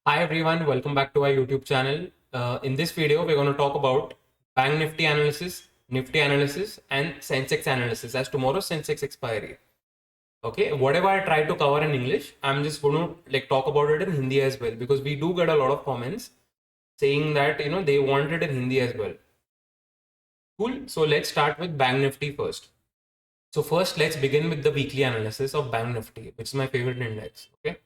Hi everyone, welcome back to our YouTube channel. In this video, we're going to talk about Bank Nifty analysis, Nifty analysis, and Sensex analysis as tomorrow's Sensex expiry. Okay, whatever I try to cover in English, I'm just going to talk about it in Hindi as well because we do get a lot of comments saying that they want it in Hindi as well. Cool. So let's start with Bank Nifty first. So first, let's begin with the weekly analysis of Bank Nifty, which is my favorite index. Okay.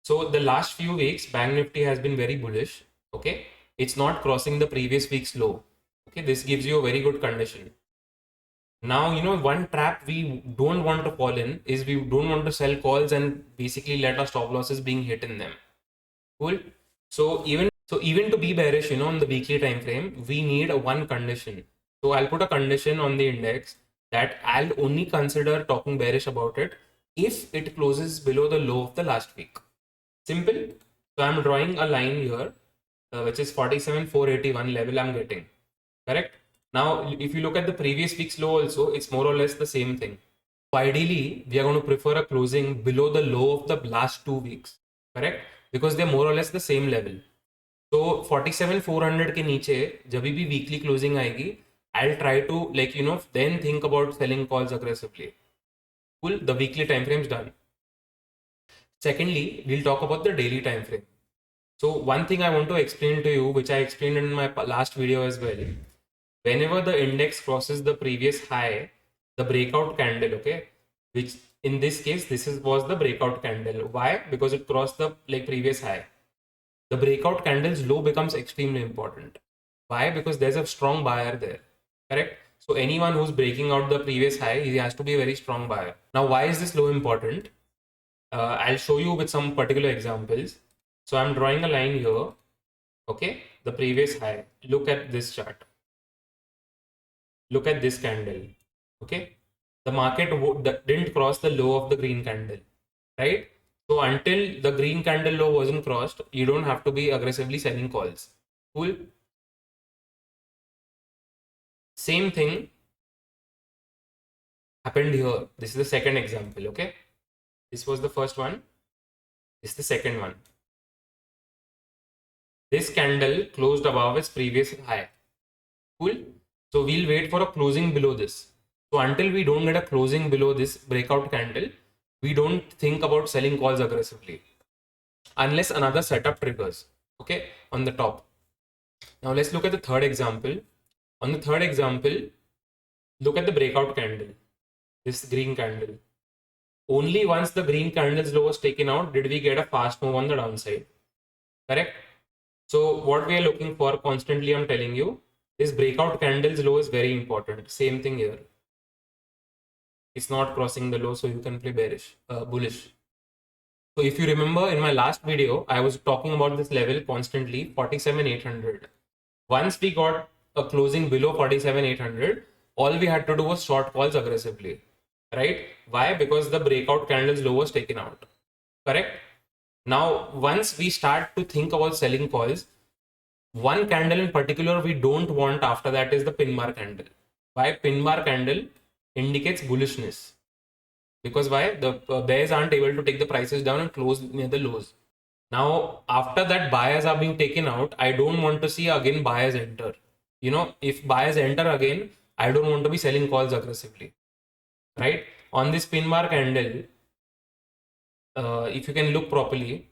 So the last few weeks, Bank Nifty has been very bullish. Okay, it's not crossing the previous week's low. Okay, this gives you a very good condition. Now, one trap we don't want to fall in is we don't want to sell calls and basically let our stop losses being hit in them. Cool. So even to be bearish, on the weekly time frame, we need a one condition. So I'll put a condition on the index that I'll only consider talking bearish about it if it closes below the low of the last week. Simple. So I'm drawing a line here, which is 47,481 level I'm getting. Correct. Now, if you look at the previous week's low also, it's more or less the same thing. So ideally, we are going to prefer a closing below the low of the last 2 weeks. Correct. Because they're more or less the same level. So 47,400 के नीचे जब भी weekly closing आएगी, I'll try to then think about selling calls aggressively. Cool. The weekly time frame is done. Secondly, we'll talk about the daily time frame. So one thing I want to explain to you, which I explained in my last video as well, whenever the index crosses the previous high, the breakout candle, okay, which in this case, was the breakout candle. Why? Because it crossed the previous high. The breakout candle's low becomes extremely important. Why? Because there's a strong buyer there, correct? So anyone who's breaking out the previous high, he has to be a very strong buyer. Now, why is this low important? I'll show you with some particular examples. So I'm drawing a line here. Okay, the previous high. Look at this chart. Look at this candle. Okay, the market didn't cross the low of the green candle, right? So until the green candle low wasn't crossed, you don't have to be aggressively selling calls. Cool. Same thing happened here. This is the second example. Okay, this was the first one. This is the second one. This candle closed above its previous high. Cool. So we'll wait for a closing below this. So until we don't get a closing below this breakout candle, we don't think about selling calls aggressively unless another setup triggers. Okay, on the top. Now let's look at the third example. On the third example, look at the breakout candle, this green candle. Only once the green candle's low was taken out did we get a fast move on the downside. Correct? So what we are looking for constantly, I'm telling you, this breakout candle's low is very important. Same thing here. It's not crossing the low, so you can play bullish. So if you remember in my last video, I was talking about this level constantly, 47,800. Once we got a closing below 47,800, all we had to do was short calls aggressively, right? Why? Because the breakout candle's low was taken out. Correct? Now, once we start to think about selling calls, one candle in particular we don't want after that is the pin bar candle. Why? Pin bar candle indicates bullishness. Because why? The bears aren't able to take the prices down and close near the lows. Now, after that buyers are being taken out, I don't want to see again buyers enter. If buyers enter again, I don't want to be selling calls aggressively, right? On this pin bar candle, if you can look properly,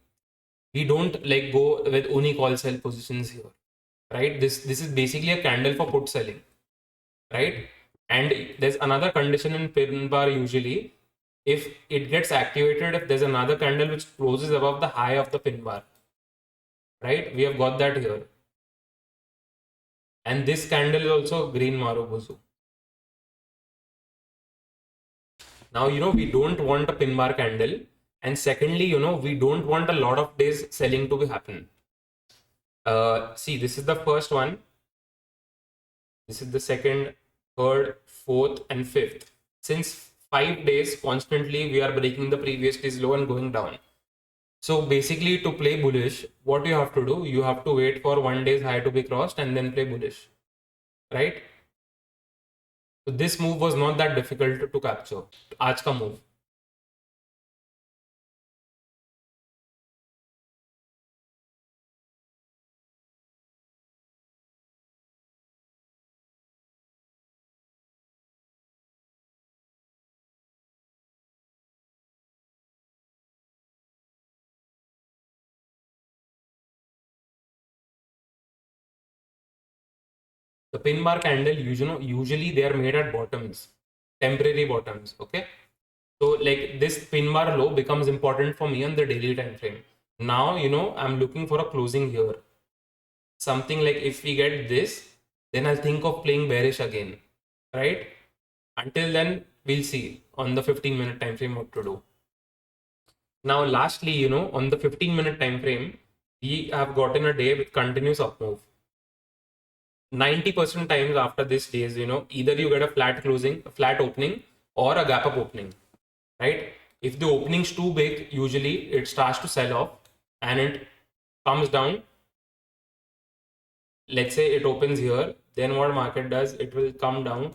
we don't go with only call sell positions here, right? This is basically a candle for put selling, right? And there's another condition in pin bar usually. If it gets activated, if there's another candle which closes above the high of the pin bar, right? We have got that here. And this candle is also green Marubozu. Now, we don't want a pin bar candle. And secondly, we don't want a lot of days selling to be happen. See, this is the first one. This is the second, third, fourth, and fifth. Since 5 days constantly, we are breaking the previous day's low and going down. So basically, to play bullish, what you have to do, you have to wait for 1 day's high to be crossed and then play bullish, right? So this move was not that difficult to capture. आज का move. The pin bar candle, usually they are made at bottoms, temporary bottoms. Okay, so like this pin bar low becomes important for me on the daily time frame. Now I'm looking for a closing here, something like if we get this, then I'll think of playing bearish again, right? Until then, we'll see on the 15-minute time frame what to do. Now lastly, on the 15-minute time frame, we have gotten a day with continuous up move. 90% times after this days, either you get a flat closing, a flat opening, or a gap up opening, right? If the opening's too big, usually it starts to sell off and it comes down. Let's say it opens here, then what market does, it will come down,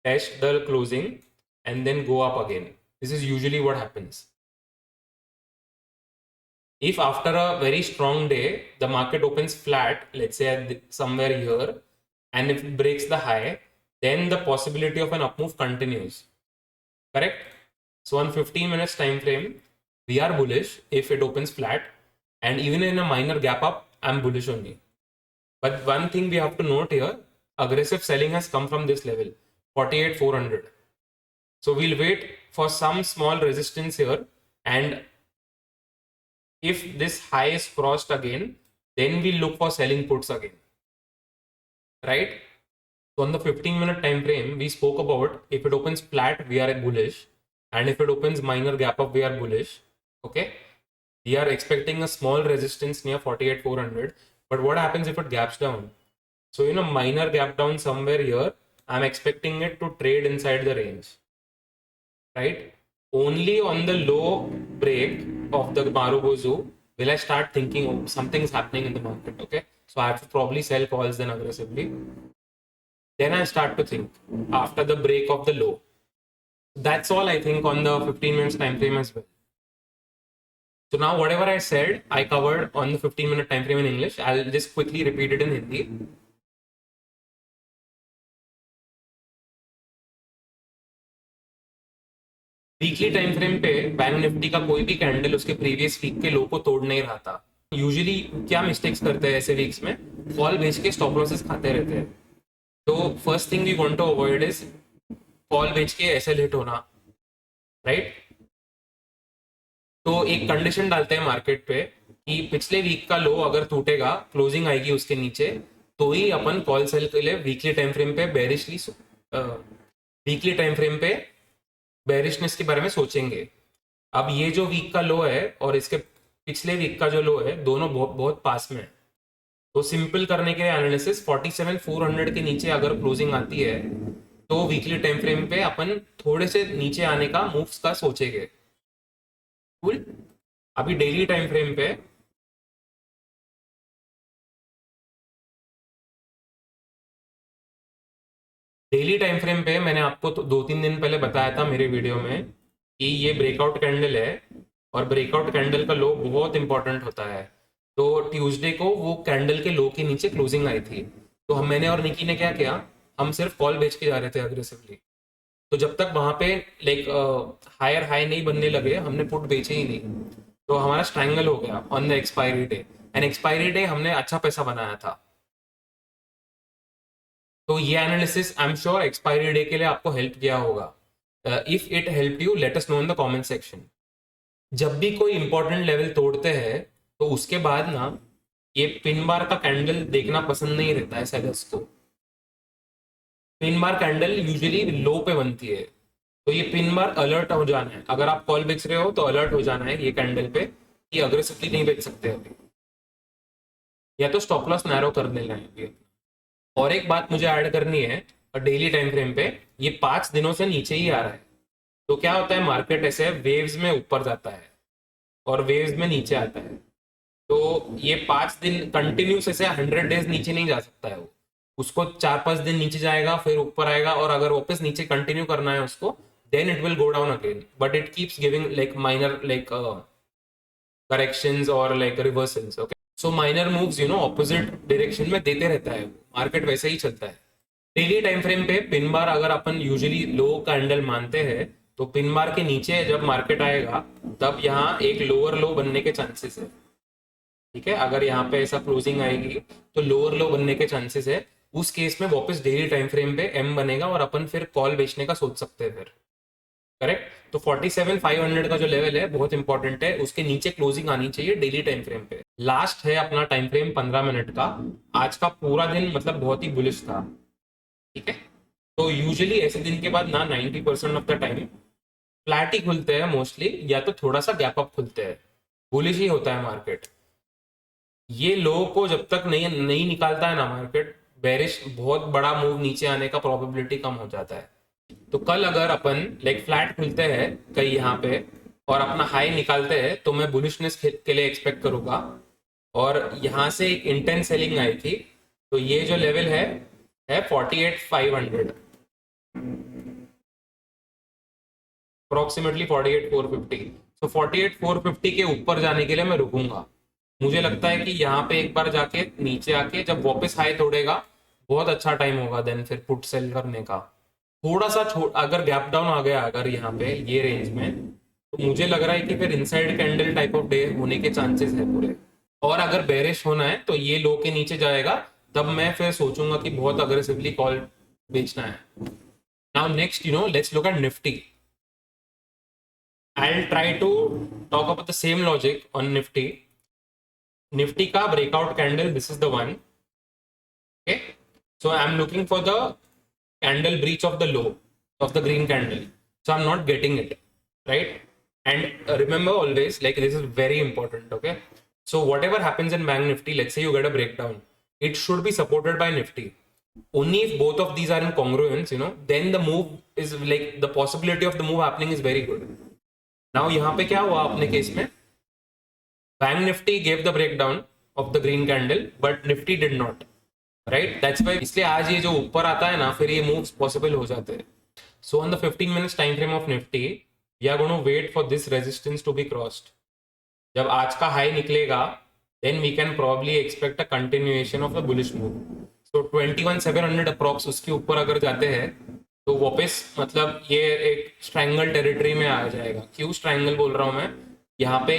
test the closing, and then go up again. This is usually what happens. If after a very strong day the market opens flat, let's say at somewhere here, and if it breaks the high, then the possibility of an up move continues, correct? So on 15 minutes time frame, we are bullish if it opens flat, and even in a minor gap up, I'm bullish only. But one thing we have to note here, aggressive selling has come from this level, 48,400. So we'll wait for some small resistance here, and if this high is crossed again, then we'll look for selling puts again, right? So on the 15-minute time frame, we spoke about if it opens flat, we are bullish, and if it opens minor gap up, we are bullish. Okay, we are expecting a small resistance near 48,400. But what happens if it gaps down? So minor gap down somewhere here, I'm expecting it to trade inside the range, right? Only on the low break of the Marubozu will I start thinking, oh, something's happening in the market. Okay, so I have to probably sell calls then aggressively. Then I start to think after the break of the low. That's all I think on the 15 minutes time frame as well. So now whatever I said, I covered on the 15-minute time frame in English. I'll just quickly repeat it in Hindi. Weekly time frame पे bank Nifty का कोई भी candle उसके previous week के लो को तोड़ नहीं रहा था। यूजुअली क्या मिस्टेक्स करते हैं ऐसे वीक्स में, कॉल बेच के स्टॉप लॉसेस खाते रहते हैं। तो first thing we want to avoid is call बेच के एसएल हिट होना, राइट? तो एक कंडीशन डालते हैं मार्केट पे कि पिछले वीक का लो अगर टूटेगा, क्लोजिंग आएगी उसके नीचे, तो ही अपन कॉल सेल के लिए वीकली टाइम फ्रेम पे बेरिशनेस के बारे में सोचेंगे। अब ये जो वीक का लो है और इसके पिछले वीक का जो लो है, दोनों बहुत पास में है। तो सिंपल करने के लिए एनालिसिस 47,400 के नीचे अगर क्लोजिंग आती है तो वीकली टाइम फ्रेम पे अपन थोड़े से नीचे आने का मूव्स का सोचेंगे। कूल। अभी डेली टाइम फ्रेम पे मैंने आपको तो 2-3 दिन पहले बताया था मेरे वीडियो में कि ये ब्रेकआउट कैंडल है और ब्रेकआउट कैंडल का लो बहुत इंपॉर्टेंट होता है। तो ट्यूसडे को वो कैंडल के लो के नीचे क्लोजिंग आई थी, तो मैंने और निकी ने क्या किया, हम सिर्फ कॉल बेच के जा रहे थे अग्रेसिवली। तो जब तक वहां पे लाइक हायर हाई नहीं बनने लगे, हमने पुट बेचे ही नहीं। तो हमारा स्ट्रैंगल हो गया on the expiry day, and expiry day हमने अच्छा पैसा बनाया था। तो ये analysis I am sure expiry day के लिए आपको हेल्प किया होगा। If it help you, let us know in the comment section. जब भी कोई इंपॉर्टेंट लेवल तोड़ते हैं तो उसके बाद ना ये पिन बार का कैंडल देखना पसंद नहीं रहता है सेलर्स को। पिन बार कैंडल यूजुअली लो पे बनती है, तो ये पिन बार अलर्ट हो जाना है। अगर आप कॉल बेच रहे हो तो अलर्ट हो जाना है ये कैंडल पे कि अग्रेसिवली नहीं बेच सकते अभी, या तो स्टॉप लॉस नैरो कर देना है। और एक बात मुझे ऐड करनी है, डेली टाइम फ्रेम पे ये 5 दिनों से नीचे ही आ रहा है। तो क्या होता है, मार्केट ऐसे वेव्स में ऊपर जाता है और वेव्स में नीचे आता है। तो ये 5 दिन कंटिन्यूस ऐसे 100 डेज नीचे नहीं जा सकता है वो, उसको 4-5 दिन नीचे जाएगा फिर ऊपर आएगा, और अगर वापस नीचे कंटिन्यू करना है उसको, then it will go down again, but it keeps giving like minor like corrections और like reversals. Okay, so minor moves opposite direction में देते रहता है, मार्केट वैसे ही चलता है। डेली टाइम फ्रेम पे पिन बार अगर अपन यूजुअली लो कैंडल मानते हैं, तो पिन बार के नीचे जब मार्केट आएगा तब यहाँ एक लोअर लो बनने के चांसेस है। ठीक है, अगर यहाँ पे ऐसा क्लोजिंग आएगी तो लोअर लो बनने के चांसेस है। उस केस में वापस डेली टाइम फ्रेम पे एम बनेगा और अपन फिर कॉल बेचने का सोच सकते हैं फिर। करेक्ट। तो 47,500 का जो लेवल है बहुत इंपॉर्टेंट है, उसके नीचे क्लोजिंग आनी चाहिए डेली टाइम फ्रेम पे। लास्ट है अपना टाइम फ्रेम 15 मिनट का। आज का पूरा दिन मतलब बहुत ही बुलिश था, ठीक है। तो यूजुअली ऐसे दिन के बाद ना 90% ऑफ द टाइम फ्लैट ही खुलते हैं मोस्टली, या तो थोड़ा सा गैप अप खुलते हैं, बुलिश ही होता है मार्केट। ये लो को जब तक नहीं नहीं निकालता है ना मार्केट, बेरिश बहुत बड़ा मूव नीचे आने का प्रोबेबिलिटी कम हो जाता है। तो कल अगर अपन लाइक फ्लैट खुलते हैं कहीं यहाँ पे और अपना हाई निकालते हैं तो मैं बुलिशनेस के लिए एक्सपेक्ट करूंगा। और यहाँ से एक इंटेंस सेलिंग आई थी, तो ये जो लेवल है 48,500, अप्रोक्सीमेटली 48,450। तो 48,450 के ऊपर जाने के लिए मैं रुकूंगा। मुझे लगता है कि यहाँ पे एक बार जाके नीचे आके जब वापस हाई तोड़ेगा बहुत अच्छा टाइम होगा देन फिर पुट सेल करने का। थोड़ा सा अगर गैप डाउन आ गया अगर यहाँ पे ये रेंज में, तो मुझे लग रहा है कि फिर inside candle type of day होने के चांसेस है पूरे। और अगर बेरिश होना है तो ये लो के नीचे जाएगा, तब मैं फिर सोचूंगा कि बहुत अग्रेसिवली कॉल बेचना है। Now next let's look at Nifty. I'll try to talk about the same logic on Nifty. Nifty का breakout candle, this is the one. Okay, so I'm looking for the candle breach of the low of the green candle. So I'm not getting it, right? And remember always, like this is very important. Okay, so whatever happens in Bank Nifty, let's say you get a breakdown, it should be supported by Nifty. Only if both of these are in congruence, then the move is like the possibility of the move happening is very good. Now यहाँ पे क्या हुआ अपने case में, bank Nifty gave the breakdown of the green candle but Nifty did not, right. That's why इसलिए आज ये जो ऊपर आता है ना फिर ये मूव्स पॉसिबल हो जाते हैं। So on the 15 minutes time frame of Nifty we are going to wait for this resistance to be crossed. जब आज का हाई निकलेगा then we can probably expect a continuation of the bullish move. So 21,700 approx उसके ऊपर अगर जाते हैं तो वापस मतलब ये एक स्ट्रैंगल टेरिटरी में आ जाएगा। क्यों स्ट्रैंगल बोल रहा हूँ मैं, यहाँ पे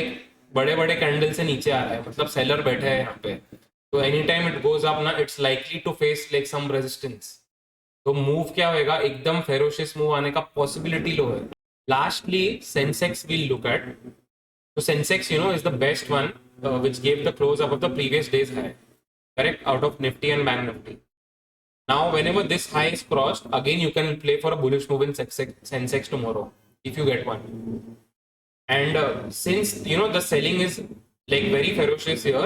बड़े बड़े कैंडल से नीचे आ रहा है, मतलब सेलर बैठे हैं यहाँ पे। तो any time it goes up ना, it's likely to face like some resistance. तो मूव क्या होएगा, एकदम फेरोशियस मूव आने का पॉसिबिलिटी लो है। Lastly Sensex will look at. तो Sensex is the best one which gave the close up of the previous day's high, correct, out of Nifty and Bank Nifty. Now, whenever this high is crossed, again you can play for a bullish move in Sensex tomorrow if you get one. And since the selling is like very ferocious here,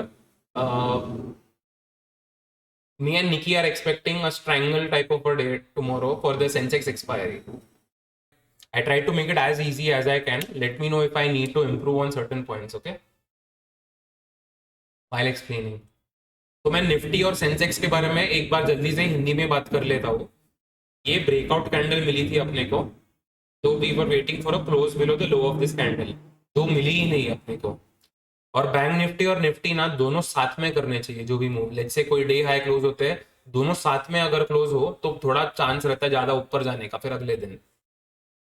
me and Nikki are expecting a strangle type of a day tomorrow for the Sensex expiry. I tried to make it as easy as I can. Let me know if I need to improve on certain points, okay? While explaining. तो मैं Nifty और Sensex के बारे में एक बार जल्दी से हिंदी में बात कर लेता हूँ। ये ब्रेकआउट कैंडल मिली थी अपने को, तो we were waiting for a close below the low of this candle, तो मिली ही नहीं अपने को। और बैंक निफ्टी और निफ्टी ना दोनों साथ में करने चाहिए जो भी मूव। लेट्स से कोई डे हाई क्लोज होते हैं, दोनों साथ में अगर क्लोज हो तो थोड़ा चांस रहता है ज्यादा ऊपर जाने का फिर अगले दिन।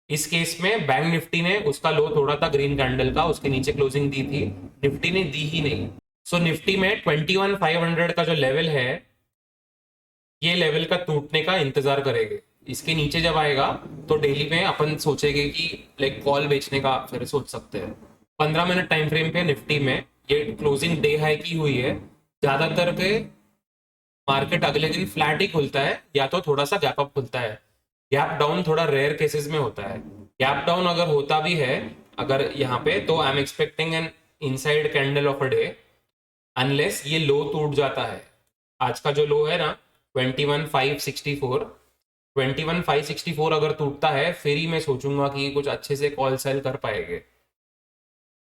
इस केस में बैंक निफ्टी ने उसका लो तोड़ा था ग्रीन कैंडल का, उसके नीचे क्लोजिंग दी थी, निफ्टी ने दी ही नहीं। सो निफ्टी में 21,500 का जो लेवल है, ये लेवल का टूटने का इंतजार करेंगे। इसके नीचे जब आएगा तो डेली में अपन सोचेंगे कि लाइक कॉल बेचने का फिर सोच सकते हैं। 15 मिनट टाइम फ्रेम पे निफ्टी में ये क्लोजिंग डे हाई की हुई है। ज्यादातर पे मार्केट अगले दिन फ्लैट ही खुलता है या तो थोड़ा सा गैप अप खुलता है। गैप डाउन थोड़ा रेयर केसेस में होता है। गैप डाउन अगर होता भी है अगर यहाँ पे, तो I am expecting an inside candle of a day, unless ये लो टूट जाता है। आज का जो लो है ना 21,564, 21,564 अगर टूटता है फिर ही मैं सोचूंगा कि कुछ अच्छे से कॉल सेल कर पाएंगे।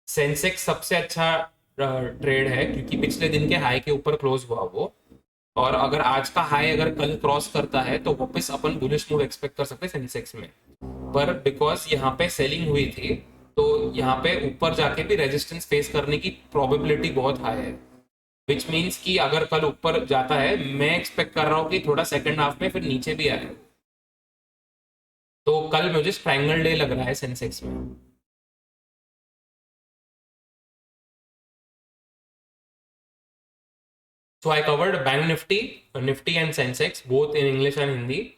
सेंसेक्स सबसे अच्छा ट्रेड है क्योंकि पिछले दिन के हाई के ऊपर क्लोज हुआ वो, और अगर आज का हाई अगर कल क्रॉस करता है तो वापस अपन बुलिश मूव एक्सपेक्ट कर सकते हैं सेंसेक्स में। पर बिकॉज यहाँ पे सेलिंग हुई थी तो यहाँ पे ऊपर जाके भी रेजिस्टेंस फेस करने की प्रोबेबिलिटी बहुत हाई है, विच मीन्स कि अगर कल ऊपर जाता है मैं एक्सपेक्ट कर रहा हूँ कि थोड़ा सेकंड हाफ में फिर नीचे भी आए। तो कल मुझे स्ट्रैंगल डे लग रहा है सेंसेक्स में। So I covered Bank Nifty, Nifty and Sensex, both in English and Hindi.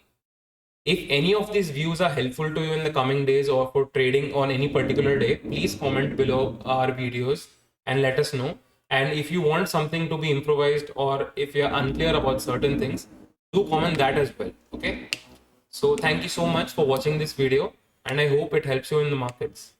If any of these views are helpful to you in the coming days or for trading on any particular day, please comment below our videos and let us know. And if you want something to be improvised or if you're unclear about certain things, do comment that as well. Okay. So thank you so much for watching this video and I hope it helps you in the markets.